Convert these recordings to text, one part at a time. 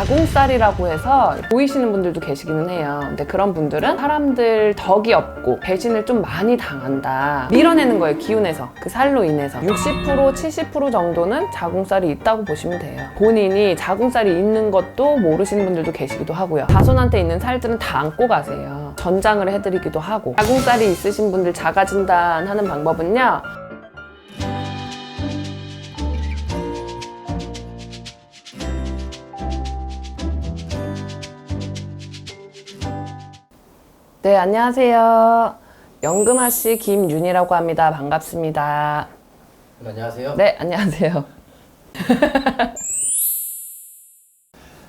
자궁살이라고 해서 보이시는 분들도 계시기는 해요. 근데 그런 분들은 사람들 덕이 없고 배신을 좀 많이 당한다. 밀어내는 거예요, 기운에서. 그 살로 인해서. 60%, 70% 정도는 자궁살이 있다고 보시면 돼요. 본인이 자궁살이 있는 것도 모르시는 분들도 계시기도 하고요. 자손한테 있는 살들은 다 안고 가세요. 전장을 해드리기도 하고. 자궁살이 있으신 분들 자가진단하는 방법은요, 네, 안녕하세요. 연금아씨 김윤이라고 합니다. 반갑습니다. 안녕하세요. 네, 안녕하세요.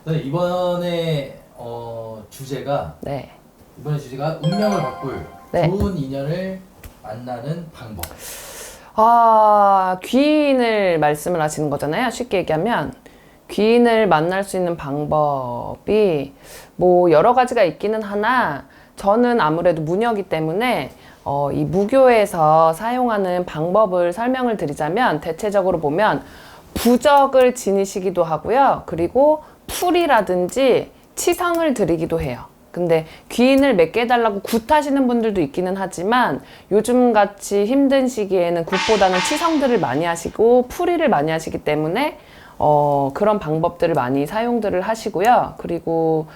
네, 이번에 주제가 네. 운명을 바꿀 네. 좋은 인연을 만나는 방법. 귀인을 말씀을 하시는 거잖아요. 쉽게 얘기하면 귀인을 만날 수 있는 방법이 뭐 여러 가지가 있기는 하나, 저는 아무래도 무녀이기 때문에 이 무교에서 사용하는 방법을 설명을 드리자면, 대체적으로 보면 부적을 지니시기도 하고요. 그리고 풀이라든지 치성을 드리기도 해요. 근데 귀인을 몇 개 해달라고 굿하시는 분들도 있기는 하지만, 요즘같이 힘든 시기에는 굿보다는 치성들을 많이 하시고 풀이를 많이 하시기 때문에 그런 방법들을 많이 사용들을 하시고요. 그리고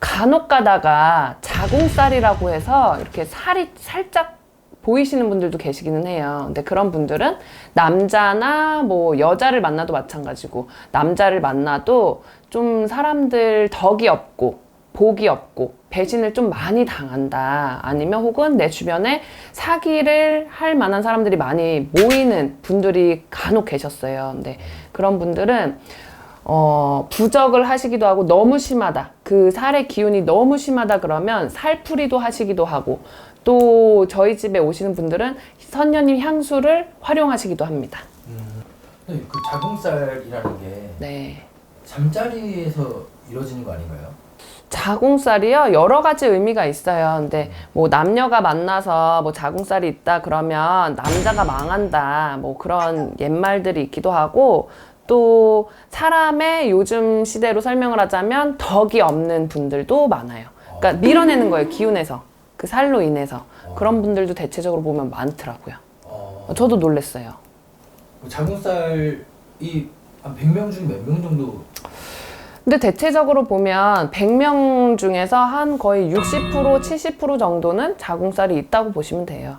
간혹 가다가 자궁살이라고 해서 이렇게 살이 살짝 보이시는 분들도 계시기는 해요. 근데 그런 분들은 남자나 뭐 여자를 만나도 마찬가지고, 남자를 만나도 좀 사람들 덕이 없고 복이 없고 배신을 좀 많이 당한다. 아니면 혹은 내 주변에 사기를 할 만한 사람들이 많이 모이는 분들이 간혹 계셨어요. 근데 그런 분들은 부적을 하시기도 하고, 너무 심하다, 그 살의 기운이 너무 심하다 그러면 살풀이도 하시기도 하고, 또 저희 집에 오시는 분들은 선녀님 향수를 활용하시기도 합니다. 그 자궁살이라는 게 네. 잠자리에서 이루어지는 거 아닌가요? 자궁살이요, 여러 가지 의미가 있어요. 근데 뭐 남녀가 만나서 뭐 자궁살이 있다 그러면 남자가 망한다, 뭐 그런 옛말들이 있기도 하고, 또 사람의 요즘 시대로 설명을 하자면 덕이 없는 분들도 많아요. 그러니까 밀어내는 거예요, 기운에서. 그 살로 인해서. 그런 분들도 대체적으로 보면 많더라고요. 저도 놀랐어요. 자궁살이 한 100명 중에 몇 명 정도? 근데 대체적으로 보면 100명 중에서 한 거의 60%, 70% 정도는 자궁살이 있다고 보시면 돼요.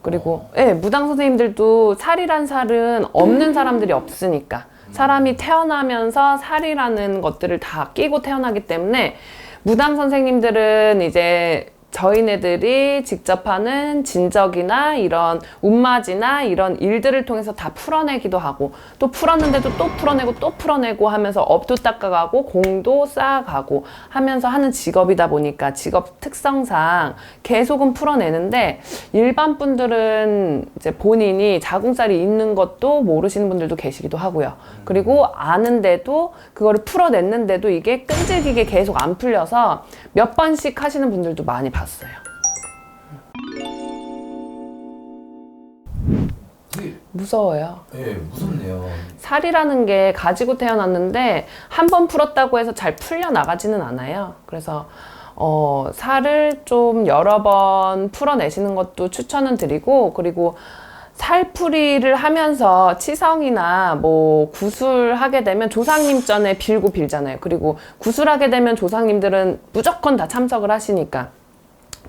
그리고 무당 선생님들도 살이란 살은 없는 사람들이 없으니까, 사람이 태어나면서 살이라는 것들을 다 끼고 태어나기 때문에, 무당 선생님들은 이제 저희네들이 직접 하는 진적이나 이런 운맞이나 이런 일들을 통해서 다 풀어내기도 하고, 또 풀었는데도 또 풀어내고 또 풀어내고 하면서 업도 닦아가고 공도 쌓아가고 하면서 하는 직업이다 보니까, 직업 특성상 계속은 풀어내는데, 일반 분들은 이제 본인이 자궁살이 있는 것도 모르시는 분들도 계시기도 하고요. 그리고 아는데도 그거를 풀어냈는데도 이게 끈질기게 계속 안 풀려서 몇 번씩 하시는 분들도 많이 봤어요. 무서워요. 네, 무섭네요. 살이라는 게 가지고 태어났는데 한 번 풀었다고 해서 잘 풀려 나가지는 않아요. 그래서 살을 좀 여러 번 풀어내시는 것도 추천은 드리고, 그리고 살풀이를 하면서 치성이나 뭐 구술하게 되면 조상님 전에 빌고 빌잖아요. 그리고 구술하게 되면 조상님들은 무조건 다 참석을 하시니까,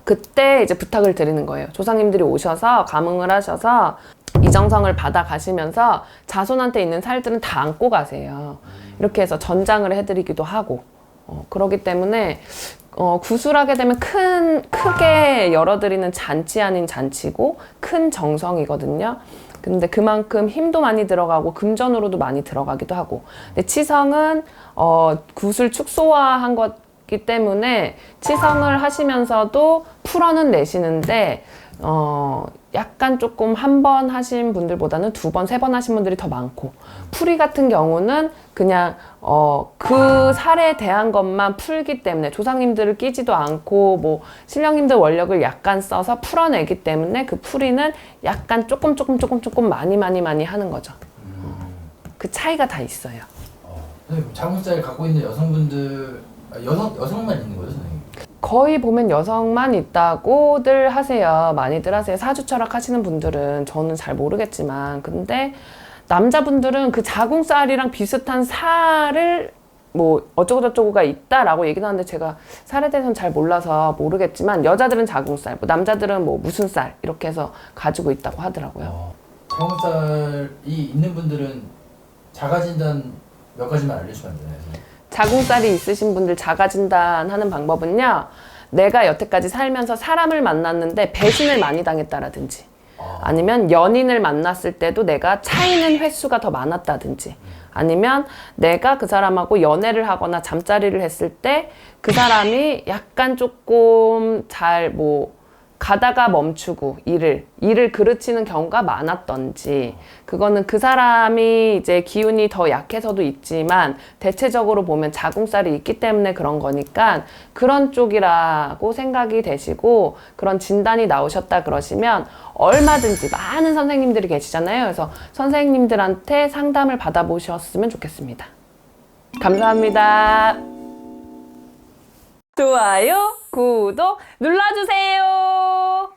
그때 이제 부탁을 드리는 거예요. 조상님들이 오셔서 감응을 하셔서 이정성을 받아 가시면서 자손한테 있는 살들은 다 안고 가세요. 이렇게 해서 전장을 해드리기도 하고, 그러기 때문에 구술하게 되면 크게 열어드리는 잔치 아닌 잔치고 큰 정성이거든요. 근데 그만큼 힘도 많이 들어가고 금전으로도 많이 들어가기도 하고, 근데 치성은 구술 축소화한 거기 때문에 치성을 하시면서도 풀어는 내시는데, 약간 조금 한 번 하신 분들보다는 두 번, 세 번 하신 분들이 더 많고, 풀이 같은 경우는 그냥 그 살에 대한 것만 풀기 때문에, 조상님들을 끼지도 않고 뭐 신령님들 원력을 약간 써서 풀어내기 때문에, 그 풀이는 약간 조금 많이 하는 거죠. 그 차이가 다 있어요. 선생님, 자궁살 갖고 있는 여성분들 여성만 있는 거죠, 선생님? 거의 보면 여성만 있다고들 하세요. 많이들 하세요. 사주 철학 하시는 분들은 저는 잘 모르겠지만, 근데 남자분들은 그 자궁살이랑 비슷한 살을 뭐 어쩌고저쩌고가 있다라고 얘기는 하는데 제가 살에 대해서는 잘 몰라서 모르겠지만 여자들은 자궁살, 뭐 남자들은 뭐 무슨 살 이렇게 해서 가지고 있다고 하더라고요. 자궁살이 있는 분들은 자가 진단 몇 가지만 알려주시면 안 되나요, 선생님? 자궁살이 있으신 분들 자가 진단하는 방법은요. 내가 여태까지 살면서 사람을 만났는데 배신을 많이 당했다라든지 아니면 연인을 만났을 때도 내가 차이는 횟수가 더 많았다든지 아니면 내가 그 사람하고 연애를 하거나 잠자리를 했을 때 그 사람이 약간 조금 잘 뭐 가다가 멈추고 일을 그르치는 경우가 많았던지 그거는 그 사람이 이제 기운이 더 약해서도 있지만 대체적으로 보면 자궁살이 있기 때문에 그런 거니까 그런 쪽이라고 생각이 되시고 그런 진단이 나오셨다 그러시면 얼마든지 많은 선생님들이 계시잖아요. 그래서 선생님들한테 상담을 받아보셨으면 좋겠습니다. 감사합니다. 좋아요, 구독 눌러주세요.